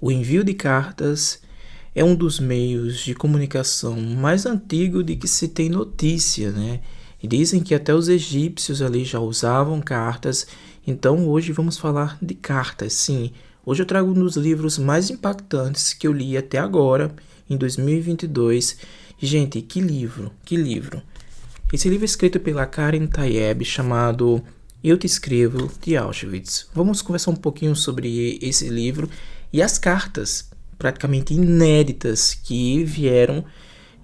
O envio de cartas é um dos meios de comunicação mais antigo de que se tem notícia, né? E dizem que até os egípcios ali já usavam cartas, então hoje vamos falar de cartas, sim. Hoje eu trago um dos livros mais impactantes que eu li até agora, em 2022. Gente, que livro, que livro. Esse livro é escrito pela Karen Tayeb, chamado Eu Te Escrevo, de Auschwitz. Vamos conversar um pouquinho sobre esse livro e as cartas praticamente inéditas que vieram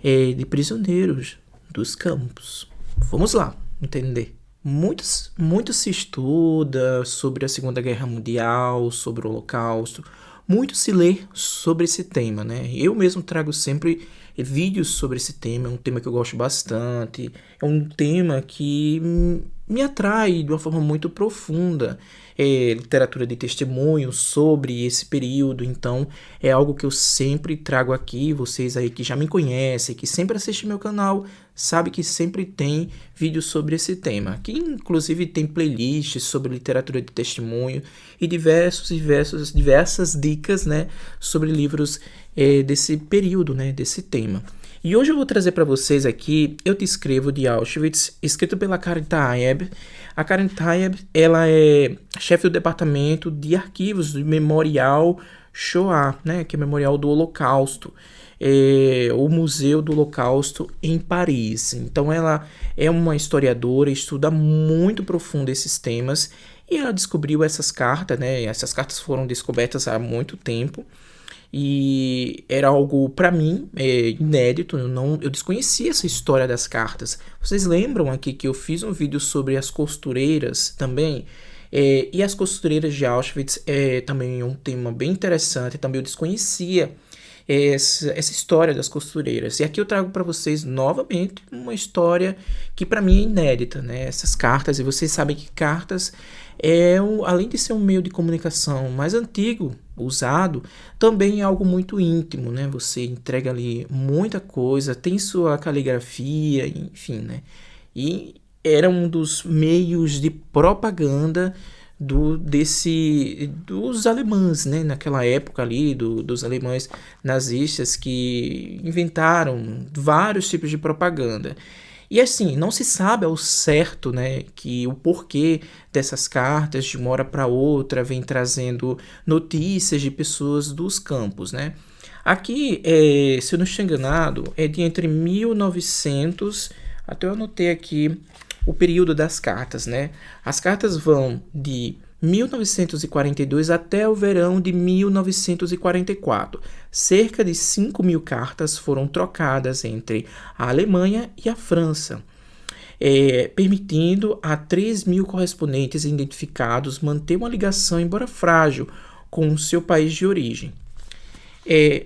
de prisioneiros dos campos. Vamos lá entender. Muito se estuda sobre a Segunda Guerra Mundial, sobre o Holocausto, muito se lê sobre esse tema, né? Eu mesmo trago sempre vídeos sobre esse tema, é um tema que eu gosto bastante, é um tema que me atrai de uma forma muito profunda. É literatura de testemunho sobre esse período, então é algo que eu sempre trago aqui. Vocês aí que já me conhecem, que sempre assistem meu canal, sabe que sempre tem vídeos sobre esse tema. Aqui inclusive tem playlists sobre literatura de testemunho e diversas dicas, né, sobre livros desse período, né, desse tema. E hoje eu vou trazer para vocês aqui Eu Te Escrevo, de Auschwitz, escrito pela Karen Tayeb. A Karen Tayeb, ela é chefe do departamento de arquivos do Memorial Shoah, né, que é o Memorial do Holocausto, o Museu do Holocausto em Paris. Então ela é uma historiadora, estuda muito profundo esses temas e ela descobriu essas cartas, né? Essas cartas foram descobertas há muito tempo. E era algo para mim inédito. Eu desconhecia essa história das cartas. Vocês lembram aqui que eu fiz um vídeo sobre as costureiras também? E as costureiras de Auschwitz também é um tema bem interessante. Também eu desconhecia essa história das costureiras. E aqui eu trago para vocês novamente uma história que para mim é inédita, né? Essas cartas, e vocês sabem que cartas além de ser um meio de comunicação mais antigo, usado, também é algo muito íntimo, né? Você entrega ali muita coisa, tem sua caligrafia, enfim, né? E era um dos meios de propaganda dos alemães, né? Naquela época ali, dos alemães nazistas, que inventaram vários tipos de propaganda. E assim, não se sabe ao certo, né, que o porquê dessas cartas de uma hora para outra vem trazendo notícias de pessoas dos campos, né? Aqui, se eu não estou enganado, é de entre 1900, até eu anotei aqui o período das cartas, né? As cartas vão de 1942 até o verão de 1944. Cerca de 5.000 cartas foram trocadas entre a Alemanha e a França, permitindo a 3.000 correspondentes identificados manter uma ligação, embora frágil, com o seu país de origem.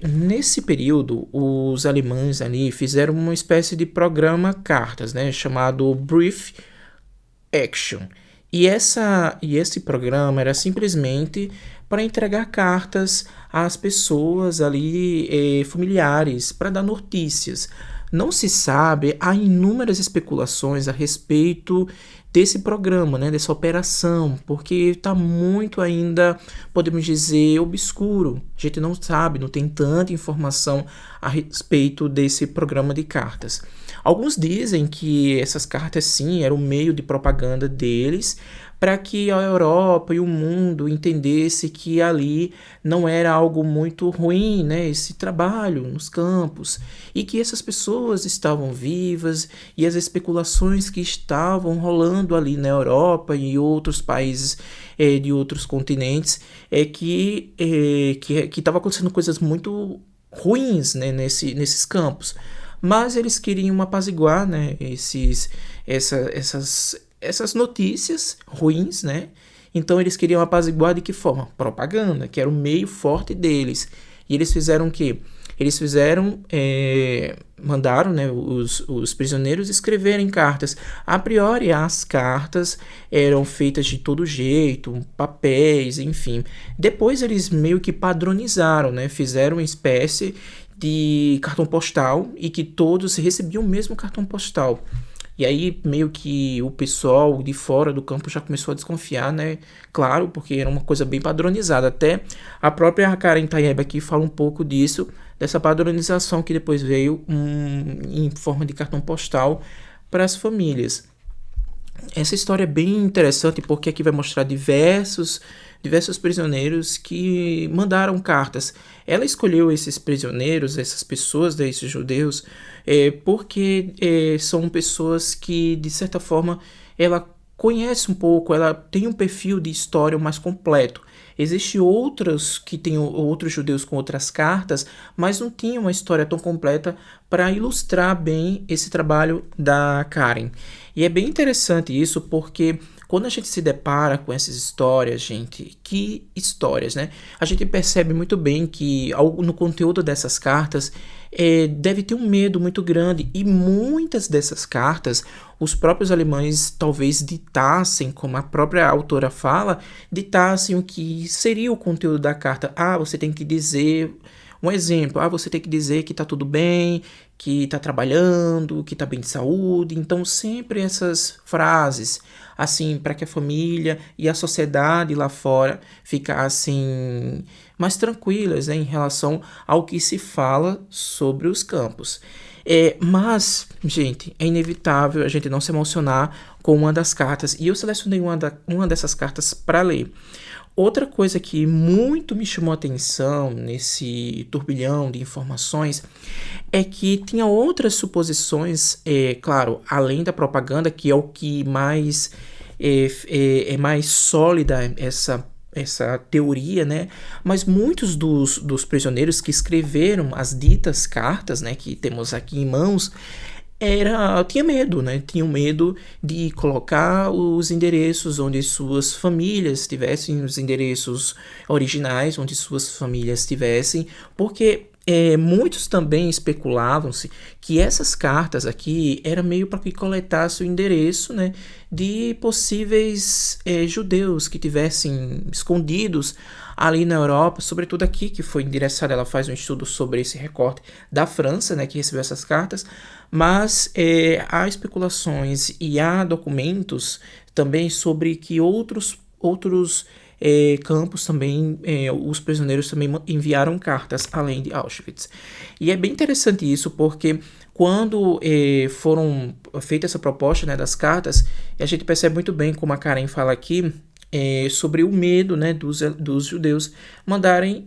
Nesse período, os alemães ali fizeram uma espécie de programa cartas, né, chamado Brief Action. E esse programa era simplesmente para entregar cartas às pessoas ali, familiares, para dar notícias. Não se sabe, há inúmeras especulações a respeito desse programa, né, dessa operação, porque está muito ainda, podemos dizer, obscuro. A gente não sabe, não tem tanta informação a respeito desse programa de cartas. Alguns dizem que essas cartas, sim, eram um meio de propaganda deles, para que a Europa e o mundo entendesse que ali não era algo muito ruim, né, esse trabalho nos campos, e que essas pessoas estavam vivas, e as especulações que estavam rolando ali na Europa e outros países de outros continentes que estava acontecendo coisas muito ruins, né, nesses campos. Mas eles queriam apaziguar, né, essas notícias ruins, né? Então eles queriam apaziguar de que forma? Propaganda, que era o meio forte deles. E eles fizeram o quê? Eles mandaram, né, os prisioneiros escreverem cartas. A priori, as cartas eram feitas de todo jeito, papéis, enfim. Depois eles meio que padronizaram, né? Fizeram uma espécie de cartão postal e que todos recebiam o mesmo cartão postal. E aí meio que o pessoal de fora do campo já começou a desconfiar, né? Claro, porque era uma coisa bem padronizada. Até a própria Karen Tayeb aqui fala um pouco disso, dessa padronização que depois veio em forma de cartão postal para as famílias. Essa história é bem interessante porque aqui vai mostrar diversos prisioneiros que mandaram cartas. Ela escolheu esses prisioneiros, essas pessoas, né, esses judeus, porque são pessoas que, de certa forma, ela conhece um pouco, ela tem um perfil de história mais completo. Existem outros que têm outros judeus com outras cartas, mas não tinham uma história tão completa para ilustrar bem esse trabalho da Karen. E é bem interessante isso porque quando a gente se depara com essas histórias, gente, que histórias, né? A gente percebe muito bem que no conteúdo dessas cartas deve ter um medo muito grande e muitas dessas cartas os próprios alemães talvez ditassem, como a própria autora fala, ditassem o que seria o conteúdo da carta. Ah, você tem que dizer um exemplo. Ah, você tem que dizer que tá tudo bem, que tá trabalhando, que tá bem de saúde. Então, sempre essas frases, assim, para que a família e a sociedade lá fora ficassem mais tranquilas, né, em relação ao que se fala sobre os campos. Mas, gente, é inevitável a gente não se emocionar com uma das cartas. E eu selecionei uma dessas cartas para ler. Outra coisa que muito me chamou a atenção nesse turbilhão de informações é que tinha outras suposições, claro, além da propaganda, que é o que mais é mais sólida essa teoria, né? Mas muitos dos prisioneiros que escreveram as ditas cartas, né, que temos aqui em mãos, tinha medo, né? Tinham medo de colocar os endereços onde suas famílias tivessem, os endereços originais onde suas famílias tivessem, porque muitos também especulavam-se que essas cartas aqui era meio para que coletasse o endereço, né, de possíveis judeus que tivessem escondidos ali na Europa, sobretudo aqui que foi endereçada. Ela faz um estudo sobre esse recorte da França, né, que recebeu essas cartas, mas há especulações e há documentos também sobre que outros campos também, os prisioneiros também enviaram cartas além de Auschwitz. E é bem interessante isso porque quando foram feitas essa proposta, né, das cartas, a gente percebe muito bem, como a Karen fala aqui, sobre o medo, né, dos judeus mandarem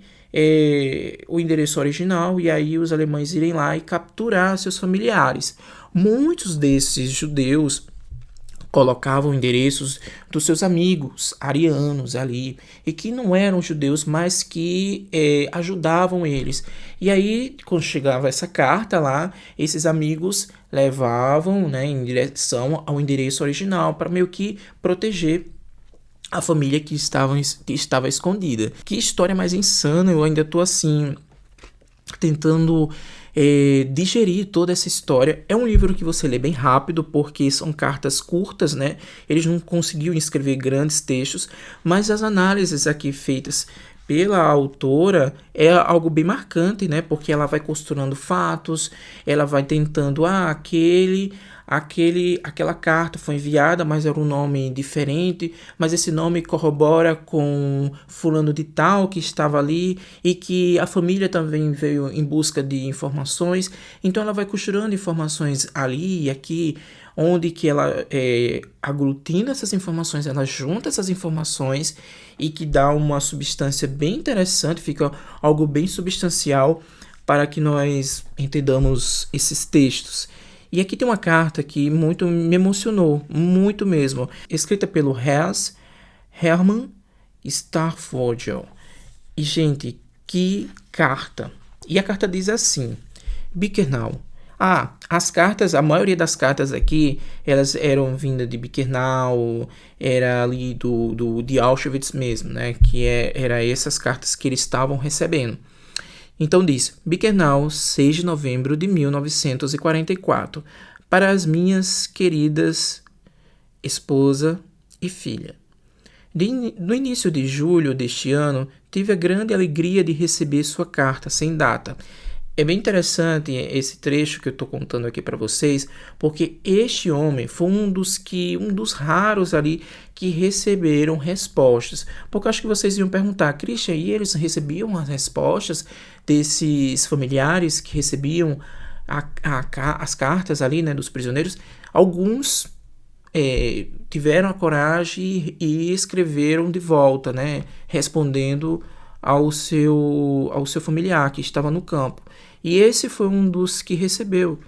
o endereço original e aí os alemães irem lá e capturar seus familiares. Muitos desses judeus colocavam endereços dos seus amigos arianos ali, e que não eram judeus, mas que ajudavam eles. E aí, quando chegava essa carta lá, esses amigos levavam, né, em direção ao endereço original, para meio que proteger a família que estava escondida. Que história mais insana, eu ainda tô assim, tentando digerir toda essa história. É um livro que você lê bem rápido, porque são cartas curtas, né? Eles não conseguiram escrever grandes textos, mas as análises aqui feitas pela autora é algo bem marcante, né? Porque ela vai costurando fatos, ela vai tentando, aquela carta foi enviada, mas era um nome diferente, mas esse nome corrobora com fulano de tal que estava ali e que a família também veio em busca de informações. Então ela vai costurando informações ali e aqui, onde que ela aglutina essas informações, ela junta essas informações e que dá uma substância bem interessante, fica algo bem substancial para que nós entendamos esses textos. E aqui tem uma carta que muito me emocionou, muito mesmo, escrita pelo Hans Hermann Starfogel. E, gente, que carta! E a carta diz assim: Birkenau. As cartas, a maioria das cartas aqui, elas eram vindas de Birkenau, era ali de Auschwitz mesmo, né? Que era essas cartas que eles estavam recebendo. Então diz: Birkenau, 6 de novembro de 1944, para as minhas queridas esposa e filha. No início de julho deste ano, tive a grande alegria de receber sua carta sem data. É bem interessante esse trecho que eu estou contando aqui para vocês, porque este homem foi um dos raros ali que receberam respostas. Porque eu acho que vocês iam perguntar, Christian, e eles recebiam as respostas desses familiares que recebiam as cartas ali, né, dos prisioneiros? Alguns tiveram a coragem e escreveram de volta, né, respondendo ao seu familiar que estava no campo. E esse foi um dos que recebeu.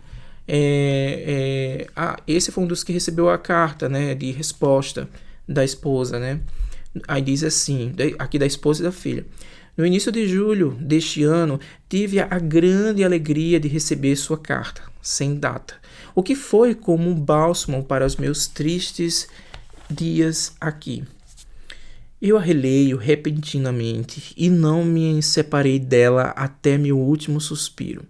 Esse foi um dos que recebeu a carta, né, de resposta da esposa, né? Aí diz assim, aqui da esposa e da filha. No início de julho deste ano, tive a grande alegria de receber sua carta, sem data, o que foi como um bálsamo para os meus tristes dias aqui. Eu a releio repentinamente e não me separei dela até meu último suspiro.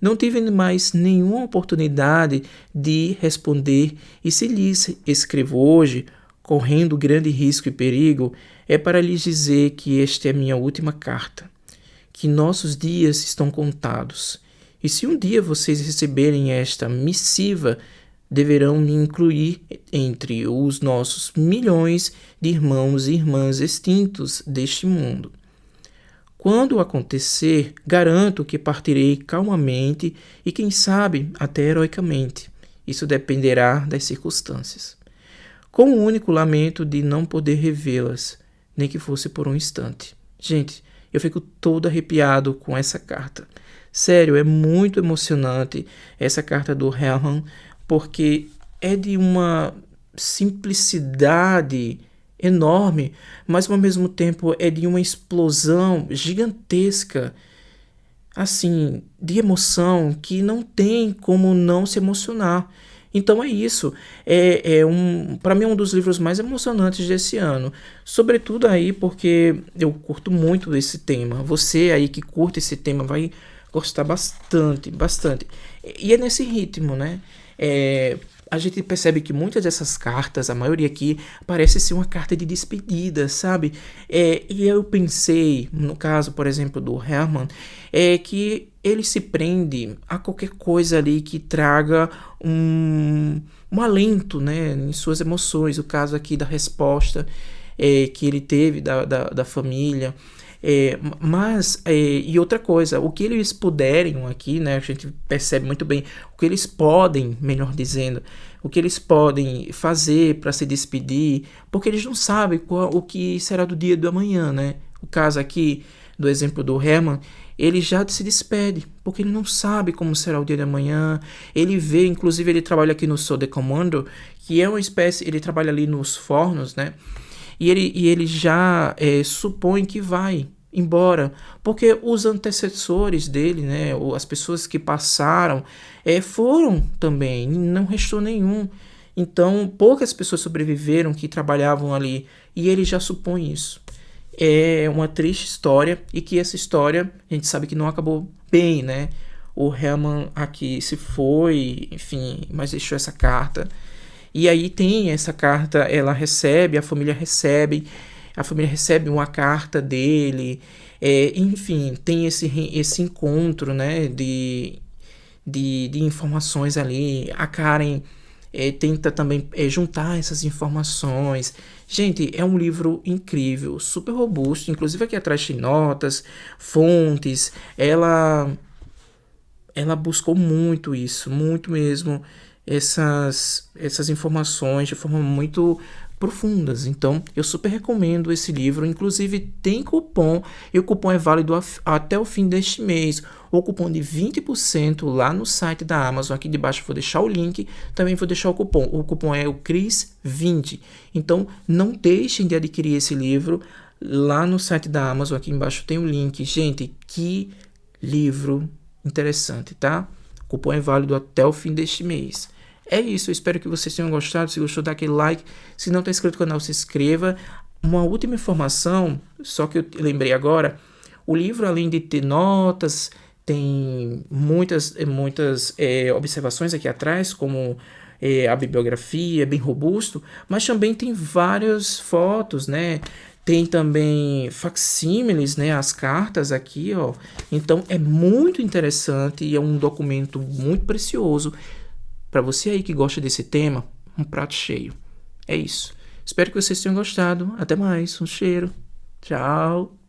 Não tive mais nenhuma oportunidade de responder, e se lhes escrevo hoje, correndo grande risco e perigo, é para lhes dizer que esta é minha última carta, que nossos dias estão contados. E se um dia vocês receberem esta missiva, deverão me incluir entre os nossos milhões de irmãos e irmãs extintos deste mundo. Quando acontecer, garanto que partirei calmamente e, quem sabe, até heroicamente. Isso dependerá das circunstâncias. Com o único lamento de não poder revê-las, nem que fosse por um instante. Gente, eu fico todo arrepiado com essa carta. Sério, é muito emocionante essa carta do Herman, porque é de uma simplicidade enorme, mas ao mesmo tempo é de uma explosão gigantesca, assim, de emoção que não tem como não se emocionar. Então é isso, para mim é um dos livros mais emocionantes desse ano, sobretudo aí porque eu curto muito esse tema. Você aí que curte esse tema vai gostar bastante, bastante. E é nesse ritmo, né? A gente percebe que muitas dessas cartas, a maioria aqui, parece ser uma carta de despedida, sabe? E eu pensei, no caso, por exemplo, do Herman, que ele se prende a qualquer coisa ali que traga um alento, né, em suas emoções. O caso aqui da resposta que ele teve da família. E outra coisa, o que eles puderem aqui, né, a gente percebe muito bem o que eles podem, melhor dizendo, o que eles podem fazer para se despedir, porque eles não sabem o que será do dia do amanhã, né? O caso aqui do exemplo do Herman, ele já se despede, porque ele não sabe como será o dia de amanhã. Ele vê, inclusive ele trabalha aqui no Soldier Commando, que é uma espécie, ele trabalha ali nos fornos, né? E ele já supõe que vai embora, porque os antecessores dele, né, ou as pessoas que passaram, foram também, não restou nenhum. Então, poucas pessoas sobreviveram que trabalhavam ali, e ele já supõe isso. É uma triste história, e que essa história, a gente sabe que não acabou bem, né? O Herman aqui se foi, enfim, mas deixou essa carta. E aí tem essa carta, ela recebe, a família recebe uma carta dele, enfim, tem esse encontro, né, de informações ali. A Karen tenta também juntar essas informações. Gente, é um livro incrível, super robusto, inclusive aqui atrás tem notas, fontes, ela buscou muito isso, muito mesmo, essas informações de forma muito profundas. Então, eu super recomendo esse livro. Inclusive, tem cupom, e o cupom é válido até o fim deste mês. O cupom de 20% lá no site da Amazon. Aqui debaixo eu vou deixar o link, também vou deixar o cupom. O cupom é o CRIS20. Então, não deixem de adquirir esse livro lá no site da Amazon. Aqui embaixo tem o link. Gente, que livro interessante, tá? O cupom é válido até o fim deste mês. É isso, eu espero que vocês tenham gostado. Se gostou, dá aquele like. Se não está inscrito no canal, se inscreva. Uma última informação, só que eu lembrei agora. O livro, além de ter notas, tem muitas observações aqui atrás, como a bibliografia, é bem robusto, mas também tem várias fotos, né? Tem também facsímiles, né, as cartas aqui, ó. Então é muito interessante e é um documento muito precioso para você aí que gosta desse tema, um prato cheio. É isso. Espero que vocês tenham gostado. Até mais. Um cheiro. Tchau.